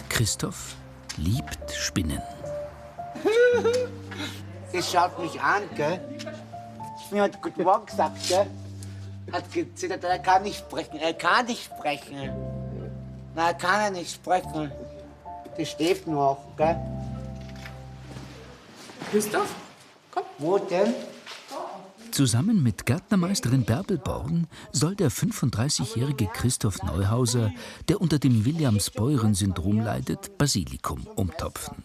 Christoph liebt Spinnen. Sie schaut mich an, gell? Sie hat Guten Morgen gesagt, gell? Hat gezittert, er kann nicht sprechen. Er kann nicht sprechen. Na, er kann ja nicht sprechen. Die schläft noch, gell? Christoph, komm. Wo denn? Zusammen mit Gärtnermeisterin Bärbel Born soll der 35-jährige Christoph Neuhauser, der unter dem Williams-Beuren-Syndrom leidet, Basilikum umtopfen.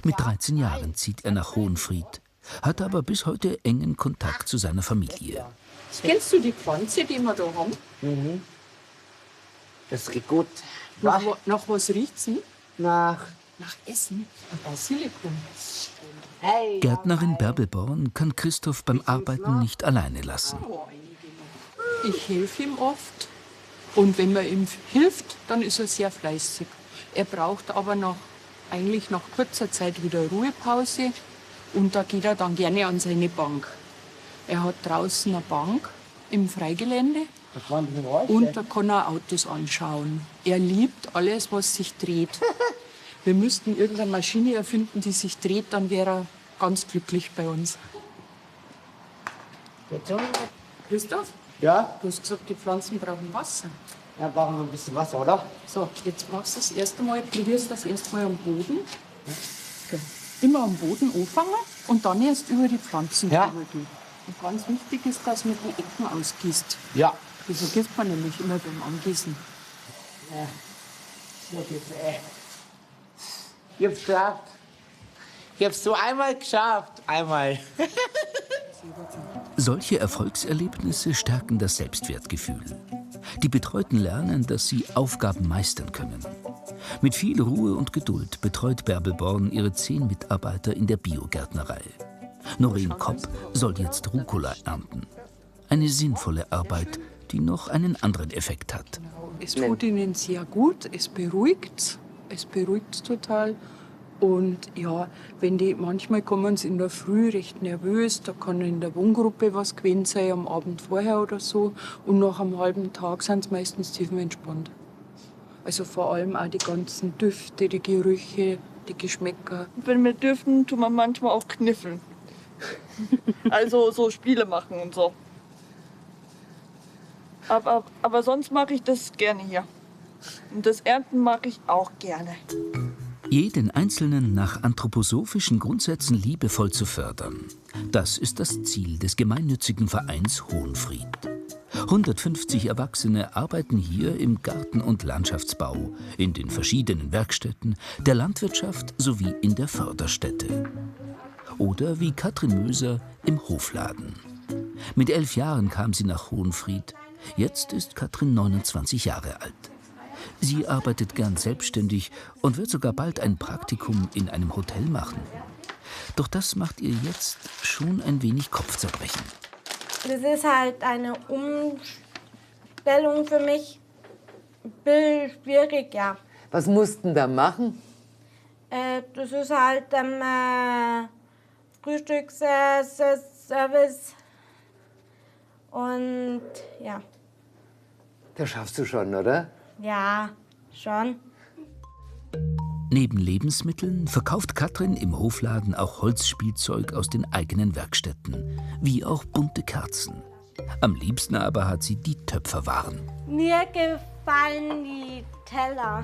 Mit 13 Jahren zieht er nach Hohenfried, hat aber bis heute engen Kontakt zu seiner Familie. Kennst du die Pflanze, die wir da haben? Mhm. Das riecht gut. Nach was riecht's denn? Nach Essen. Basilikum. Hey. Gärtnerin Bärbel Born kann Christoph beim Arbeiten nicht alleine lassen. Ich helfe ihm oft. Und wenn man ihm hilft, dann ist er sehr fleißig. Er braucht aber eigentlich nach kurzer Zeit wieder Ruhepause. Und da geht er dann gerne an seine Bank. Er hat draußen eine Bank im Freigelände. Und da kann er Autos anschauen. Er liebt alles, was sich dreht. Wir müssten irgendeine Maschine erfinden, die sich dreht, dann wäre er ganz glücklich bei uns. Christoph, Ja? du hast gesagt, die Pflanzen brauchen Wasser. Ja, brauchen wir ein bisschen Wasser, oder? So, jetzt machst du das erste Mal, probierst das erste Mal am Boden. Okay. Immer am Boden anfangen und dann erst über die Pflanzen drüber gehen. Und ganz wichtig ist, dass man die Ecken ausgießt. Ja. Das vergisst man nämlich immer beim Angießen. Ja. Ich hab's geschafft. Ich hab's so einmal geschafft. Einmal. Solche Erfolgserlebnisse stärken das Selbstwertgefühl. Die Betreuten lernen, dass sie Aufgaben meistern können. Mit viel Ruhe und Geduld betreut Bärbel Born ihre 10 Mitarbeiter in der Biogärtnerei. Noreen Kopp soll jetzt Rucola ernten. Eine sinnvolle Arbeit, die noch einen anderen Effekt hat. Es tut ihnen sehr gut, es beruhigt total. Und ja, manchmal kommen sie in der Früh recht nervös, da kann in der Wohngruppe was gewesen sein, am Abend vorher oder so. Und nach einem halben Tag sind sie meistens tiefenentspannt. Also vor allem auch die ganzen Düfte, die Gerüche, die Geschmäcker. Wenn wir dürfen, tun wir manchmal auch kniffeln. Also so Spiele machen und so. Aber sonst mache ich das gerne hier. Und das Ernten mag ich auch gerne. Jeden Einzelnen nach anthroposophischen Grundsätzen liebevoll zu fördern. Das ist das Ziel des gemeinnützigen Vereins Hohenfried. 150 Erwachsene arbeiten hier im Garten- und Landschaftsbau, in den verschiedenen Werkstätten, der Landwirtschaft sowie in der Förderstätte. Oder wie Katrin Möser im Hofladen. Mit 11 Jahren kam sie nach Hohenfried. Jetzt ist Katrin 29 Jahre alt. Sie arbeitet gern selbstständig und wird sogar bald ein Praktikum in einem Hotel machen. Doch das macht ihr jetzt schon ein wenig Kopfzerbrechen. Das ist halt eine Umstellung für mich. Schwierig, ja. Was mussten da machen? Das ist halt Frühstücksservice. Und ja. Das schaffst du schon, oder? Ja, schon. Neben Lebensmitteln verkauft Katrin im Hofladen auch Holzspielzeug aus den eigenen Werkstätten, wie auch bunte Kerzen. Am liebsten aber hat sie die Töpferwaren. Mir gefallen die Teller.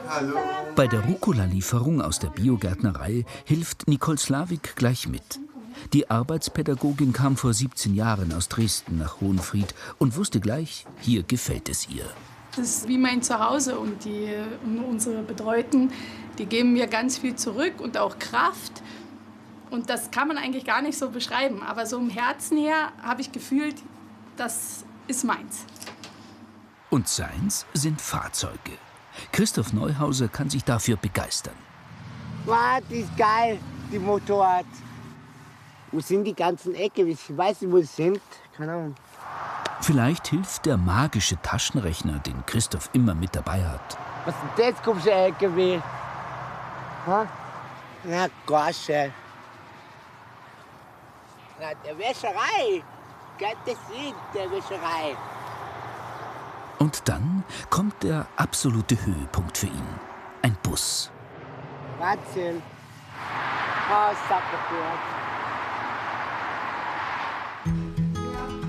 Hallo. Bei der Rucola-Lieferung aus der Biogärtnerei hilft Nicole Slavik gleich mit. Die Arbeitspädagogin kam vor 17 Jahren aus Dresden nach Hohenfried und wusste gleich, hier gefällt es ihr. Das ist wie mein Zuhause und unsere Betreuten, die geben mir ganz viel zurück und auch Kraft. Und das kann man eigentlich gar nicht so beschreiben. Aber so im Herzen her habe ich gefühlt, das ist meins. Und seins sind Fahrzeuge. Christoph Neuhauser kann sich dafür begeistern. Wow, die ist geil, die Motorrad. Wo sind die ganzen Ecke? Ich weiß nicht, wo sie sind. Keine Ahnung. Vielleicht hilft der magische Taschenrechner, den Christoph immer mit dabei hat. Was ist denn das komische LKW? Ha? Na, Gorsche. Na, der Wäscherei. Gottes Willen, der Wäscherei. Und dann kommt der absolute Höhepunkt für ihn. Ein Bus. Wahnsinn. Oh, Sapperburg.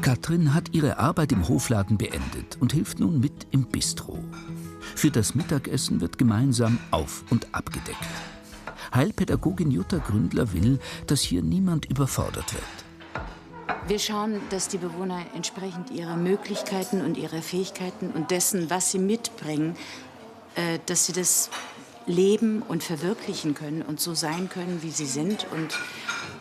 Katrin hat ihre Arbeit im Hofladen beendet und hilft nun mit im Bistro. Für das Mittagessen wird gemeinsam auf- und abgedeckt. Heilpädagogin Jutta Gründler will, dass hier niemand überfordert wird. Wir schauen, dass die Bewohner entsprechend ihrer Möglichkeiten und ihrer Fähigkeiten und dessen, was sie mitbringen, dass sie das leben und verwirklichen können und so sein können, wie sie sind. Und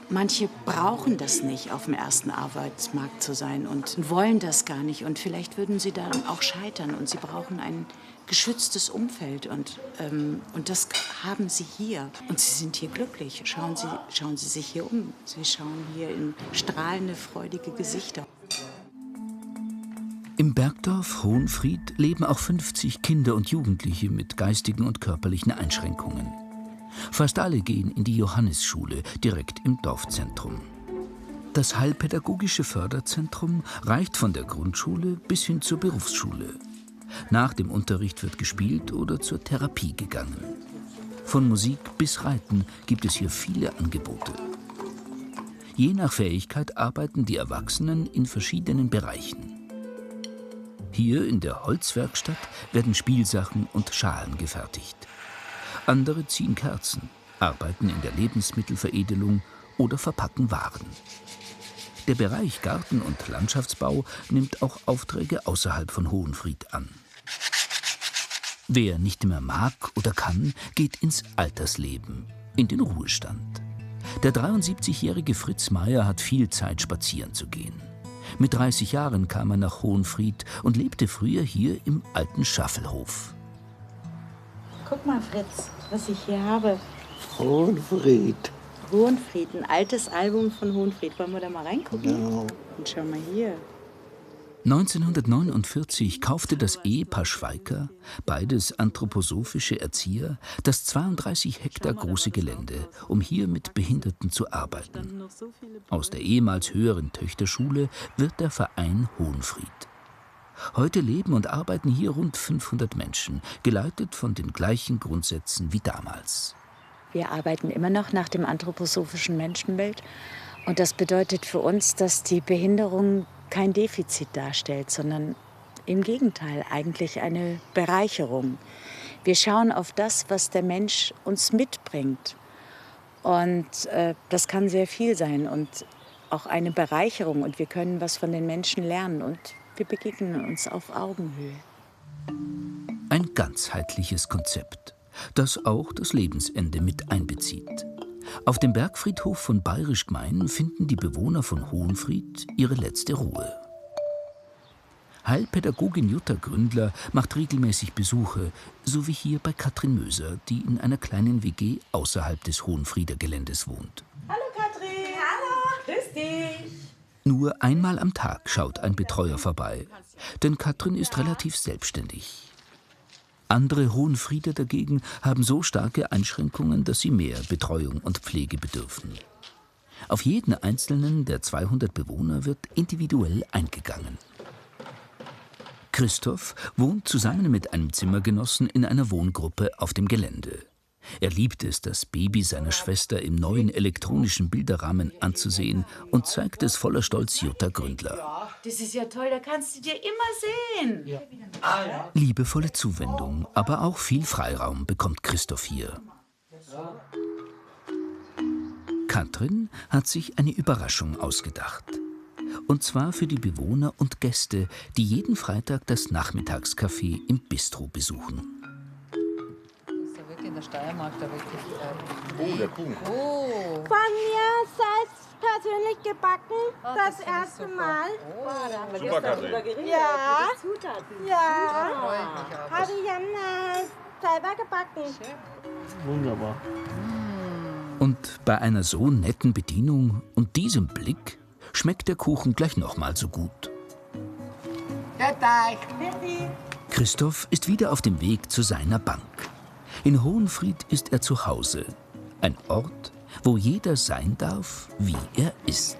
manche brauchen das nicht, auf dem ersten Arbeitsmarkt zu sein und wollen das gar nicht. Und vielleicht würden sie dann auch scheitern und sie brauchen ein geschütztes Umfeld. Und das haben sie hier. Und sie sind hier glücklich. Schauen Sie sich hier um. Sie schauen hier in strahlende, freudige Gesichter. Im Bergdorf Hohenfried leben auch 50 Kinder und Jugendliche mit geistigen und körperlichen Einschränkungen. Fast alle gehen in die Johannisschule, direkt im Dorfzentrum. Das Heilpädagogische Förderzentrum reicht von der Grundschule bis hin zur Berufsschule. Nach dem Unterricht wird gespielt oder zur Therapie gegangen. Von Musik bis Reiten gibt es hier viele Angebote. Je nach Fähigkeit arbeiten die Erwachsenen in verschiedenen Bereichen. Hier in der Holzwerkstatt werden Spielsachen und Schalen gefertigt. Andere ziehen Kerzen, arbeiten in der Lebensmittelveredelung oder verpacken Waren. Der Bereich Garten- und Landschaftsbau nimmt auch Aufträge außerhalb von Hohenfried an. Wer nicht mehr mag oder kann, geht ins Altersleben, in den Ruhestand. Der 73-jährige Fritz Meier hat viel Zeit, spazieren zu gehen. Mit 30 Jahren kam er nach Hohenfried und lebte früher hier im alten Schaffelhof. Guck mal, Fritz, was ich hier habe. Hohenfried. Hohenfried, ein altes Album von Hohenfried. Wollen wir da mal reingucken? Ja. Und schau mal hier. 1949 kaufte das Ehepaar Schweiker, beides anthroposophische Erzieher, das 32 Hektar große Gelände, um hier mit Behinderten zu arbeiten. Aus der ehemals höheren Töchterschule wird der Verein Hohenfried. Heute leben und arbeiten hier rund 500 Menschen, geleitet von den gleichen Grundsätzen wie damals. Wir arbeiten immer noch nach dem anthroposophischen Menschenbild. Und das bedeutet für uns, dass die Behinderung kein Defizit darstellt, sondern im Gegenteil eigentlich eine Bereicherung. Wir schauen auf das, was der Mensch uns mitbringt. Und das kann sehr viel sein und auch eine Bereicherung. Und wir können was von den Menschen lernen und wir begegnen uns auf Augenhöhe. Ein ganzheitliches Konzept, das auch das Lebensende mit einbezieht. Auf dem Bergfriedhof von Bayerisch Gmein finden die Bewohner von Hohenfried ihre letzte Ruhe. Heilpädagogin Jutta Gründler macht regelmäßig Besuche, so wie hier bei Katrin Möser, die in einer kleinen WG außerhalb des Hohenfrieder Geländes wohnt. Hallo Katrin! Hallo! Grüß dich! Nur einmal am Tag schaut ein Betreuer vorbei, denn Katrin ist relativ selbstständig. Andere Hohenfrieder dagegen haben so starke Einschränkungen, dass sie mehr Betreuung und Pflege bedürfen. Auf jeden einzelnen der 200 Bewohner wird individuell eingegangen. Christoph wohnt zusammen mit einem Zimmergenossen in einer Wohngruppe auf dem Gelände. Er liebt es, das Baby seiner Schwester im neuen elektronischen Bilderrahmen anzusehen und zeigt es voller Stolz Jutta Gründler. Das ist ja toll, da kannst du dir immer sehen. Ja. Liebevolle Zuwendung, aber auch viel Freiraum bekommt Christoph hier. Katrin hat sich eine Überraschung ausgedacht. Und zwar für die Bewohner und Gäste, die jeden Freitag das Nachmittagscafé im Bistro besuchen. In der Steiermark da wirklich. Von mir selbst persönlich gebacken, das erste Mal. Da haben wir gestern drüber geredet. Ja, Die Zutaten. ja, habe ich selber gebacken. Wunderbar. Und bei einer so netten Bedienung und diesem Blick schmeckt der Kuchen gleich nochmal so gut. Christoph ist wieder auf dem Weg zu seiner Bank. In Hohenfried ist er zu Hause. Ein Ort, wo jeder sein darf, wie er ist.